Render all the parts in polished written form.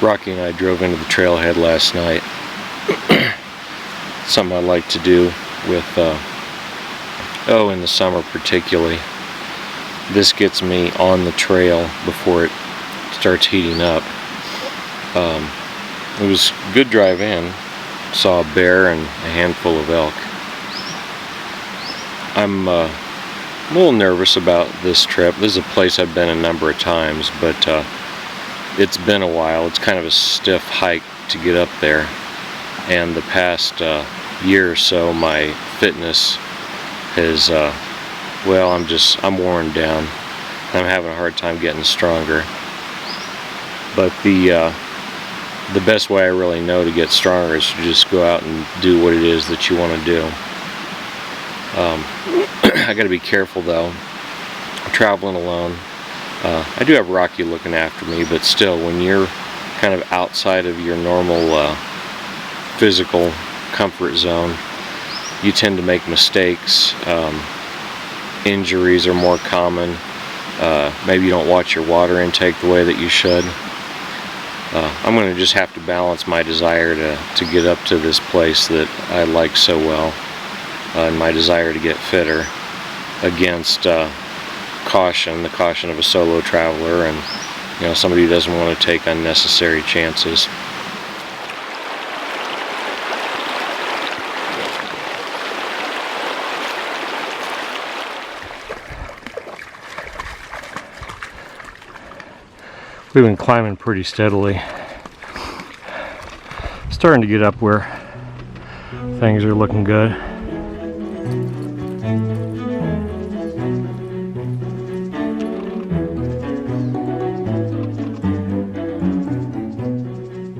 Rocky and I drove into the trailhead last night. Something I like to do with, in the summer particularly. This gets me on the trail before it starts heating up. It was a good drive in. Saw a bear and a handful of elk. I'm a little nervous about this trip. This is a place I've been a number of times, but it's been a while. It's kind of a stiff hike to get up there, and the past year or so my fitness has I'm worn down. I'm having a hard time getting stronger, but the best way I really know to get stronger is to just go out and do what it is that you want to do. I got to be careful though. I'm traveling alone. I do have Rocky looking after me, but still, when you're kind of outside of your normal physical comfort zone, you tend to make mistakes. Injuries are more common. Maybe you don't watch your water intake the way that you should. I'm going to just have to balance my desire to get up to this place that I like so well, and my desire to get fitter, against caution, the caution of a solo traveler, and somebody who doesn't want to take unnecessary chances. We've been climbing pretty steadily. Starting to get up where things are looking good.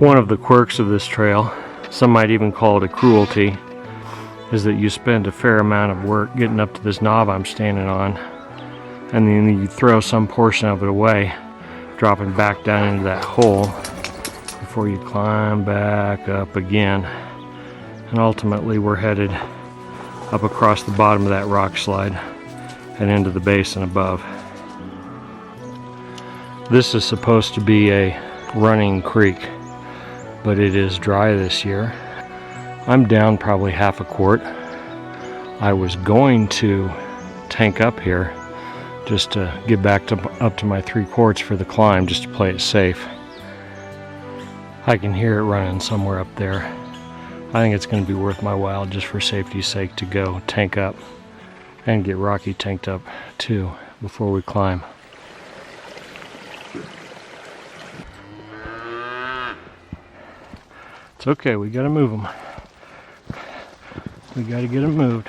One of the quirks of this trail, some might even call it a cruelty, is that you spend a fair amount of work getting up to this knob I'm standing on, and then you throw some portion of it away, dropping back down into that hole before you climb back up again. And ultimately we're headed up across the bottom of that rock slide and into the basin above. This is supposed to be a running creek, but it is dry this year. I'm down probably half a quart. I was going to tank up here just to get back up to my 3 quarts for the climb, just to play it safe. I can hear it running somewhere up there. I think it's going to be worth my while, just for safety's sake, to go tank up and get Rocky tanked up too before we climb. It's okay, we gotta move them. We gotta get them moved.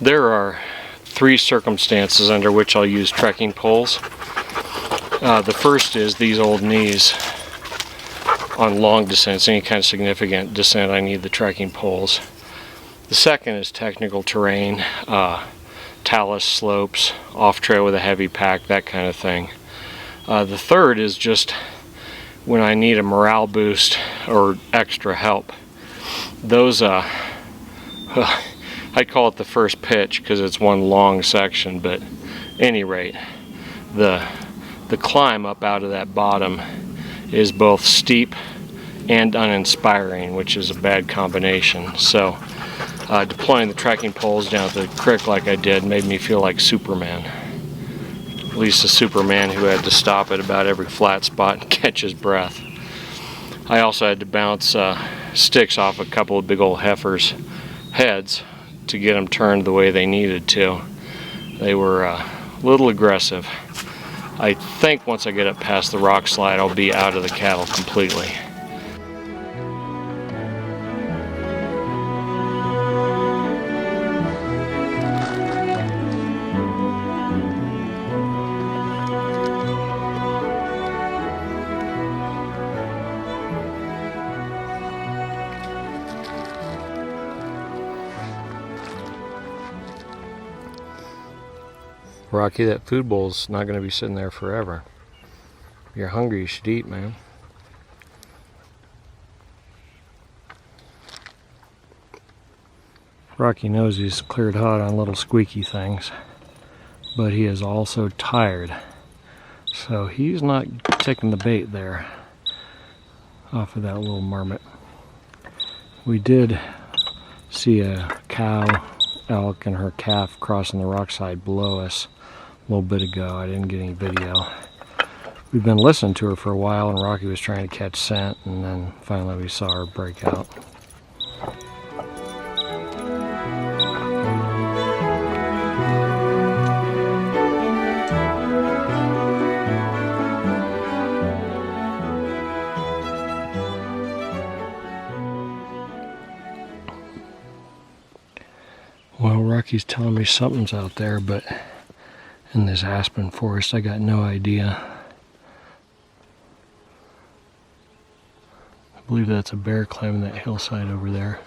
There are 3 circumstances under which I'll use trekking poles. The first is these old knees. On long descents, any kind of significant descent, I need the trekking poles. The second is technical terrain, talus slopes, off trail with a heavy pack, that kind of thing. The third is just when I need a morale boost or extra help. Those I call it the first pitch because it's one long section, but at any rate, the climb up out of that bottom is both steep and uninspiring, which is a bad combination. So deploying the trekking poles down at the creek like I did made me feel like Superman. At least a Superman who had to stop at about every flat spot and catch his breath. I also had to bounce sticks off a couple of big old heifers' heads to get them turned the way they needed to. They were a little aggressive. I think once I get up past the rock slide, I'll be out of the cattle completely. Rocky, that food bowl's not going to be sitting there forever. If you're hungry, you should eat, man. Rocky knows he's cleared hot on little squeaky things, but he is also tired. So he's not taking the bait there off of that little marmot. We did see a cow elk and her calf crossing the rock side below us a little bit ago. I didn't get any video. We've been listening to her for a while, and Rocky was trying to catch scent, and then finally we saw her break out. Well, Rocky's telling me something's out there, but in this aspen forest, I got no idea. I believe that's a bear climbing that hillside over there.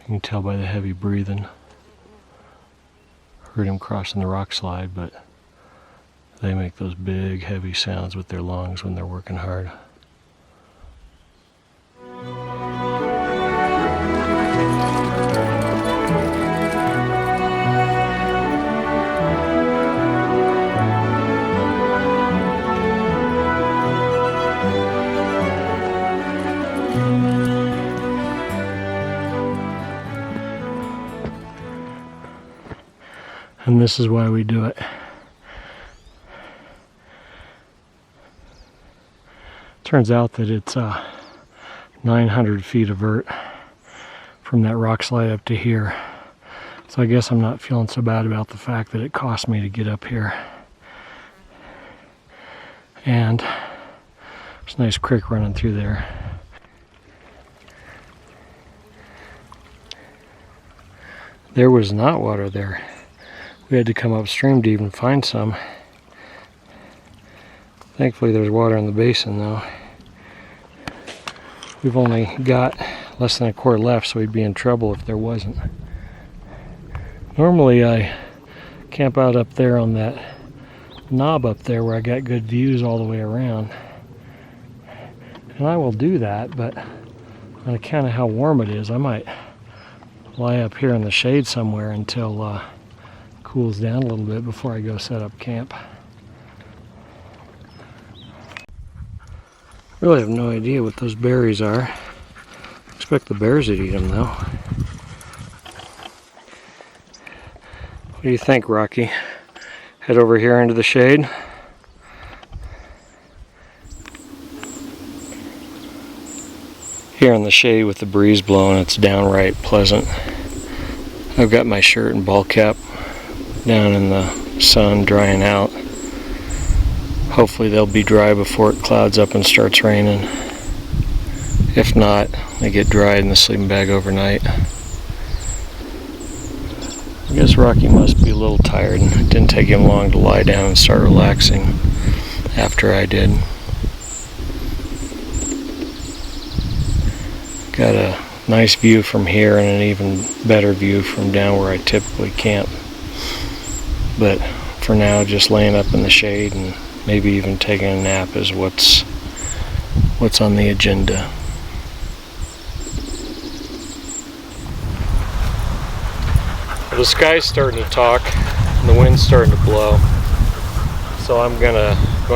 You can tell by the heavy breathing. Heard him crossing the rock slide, but they make those big, heavy sounds with their lungs when they're working hard. And this is why we do it. Turns out that it's 900 feet of vert from that rock slide up to here. So I guess I'm not feeling so bad about the fact that it cost me to get up here. And there's a nice creek running through there. There was not water there. We had to come upstream to even find some. Thankfully there's water in the basin though. We've only got less than a quart left, so we'd be in trouble if there wasn't. Normally I camp out up there on that knob up there where I got good views all the way around. And I will do that, but on account of how warm it is, I might lie up here in the shade somewhere until it cools down a little bit before I go set up camp. Really have no idea what those berries are. Expect the bears would eat them though. What do you think, Rocky? Head over here into the shade. Here in the shade with the breeze blowing, it's downright pleasant. I've got my shirt and ball cap down in the sun drying out. Hopefully they'll be dry before it clouds up and starts raining. If not, they get dried in the sleeping bag overnight. I guess Rocky must be a little tired, and it didn't take him long to lie down and start relaxing after I did. Got a nice view from here and an even better view from down where I typically camp. But for now, just laying up in the shade and maybe even taking a nap is what's on the agenda. The sky's starting to talk and the wind's starting to blow, so I'm going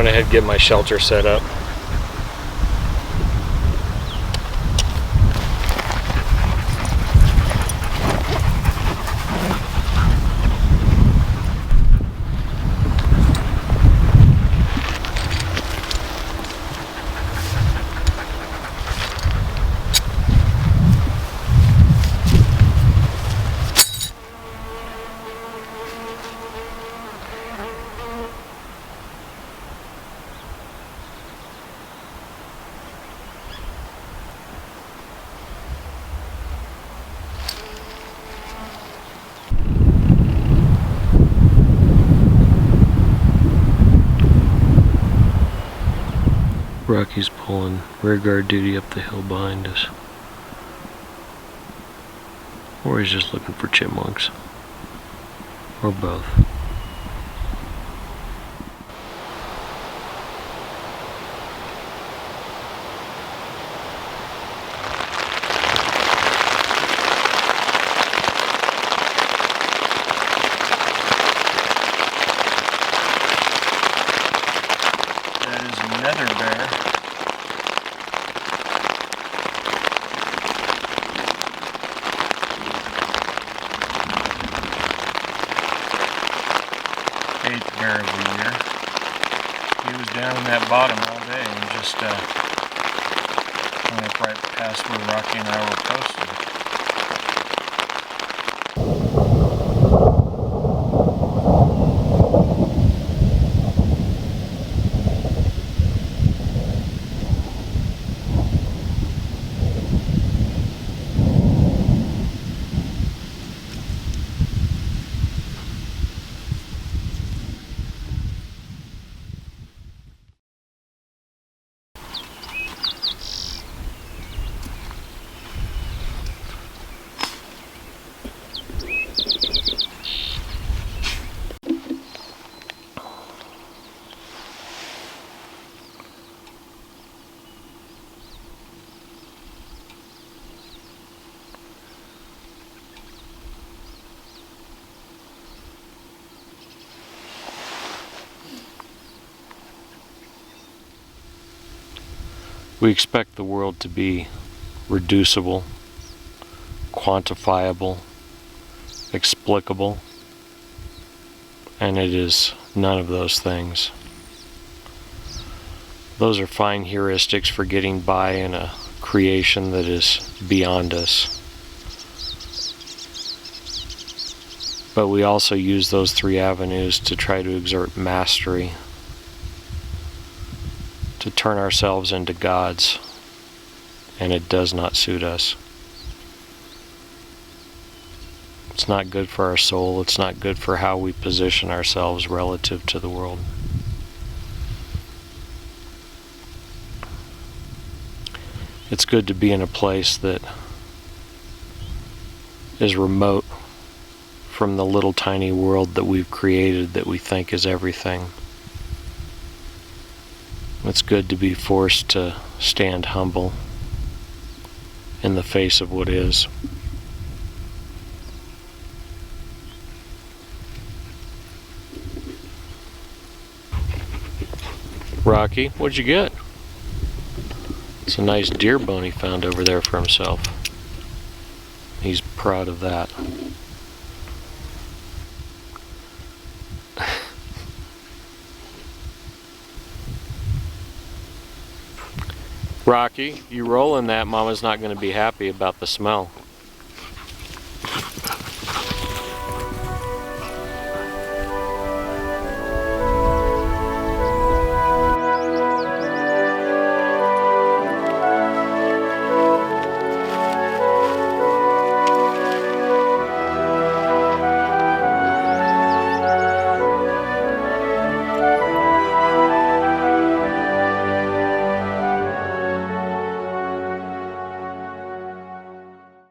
ahead and get my shelter set up. Rocky's pulling rear guard duty up the hill behind us. Or he's just looking for chipmunks. or both. That is another bear. Eighth bear of the year. He was down in that bottom all day and just went up right past where Rocky and I were posted. We expect the world to be reducible, quantifiable, explicable, and it is none of those things. Those are fine heuristics for getting by in a creation that is beyond us. But we also use those three avenues to try to exert mastery, to turn ourselves into gods, and it does not suit us. It's not good for our soul, it's not good for how we position ourselves relative to the world. It's good to be in a place that is remote from the little tiny world that we've created that we think is everything. It's good to be forced to stand humble in the face of what is. Rocky, what'd you get? It's a nice deer bone he found over there for himself. He's proud of that. Rocky, you rolling that, Mama's not going to be happy about the smell.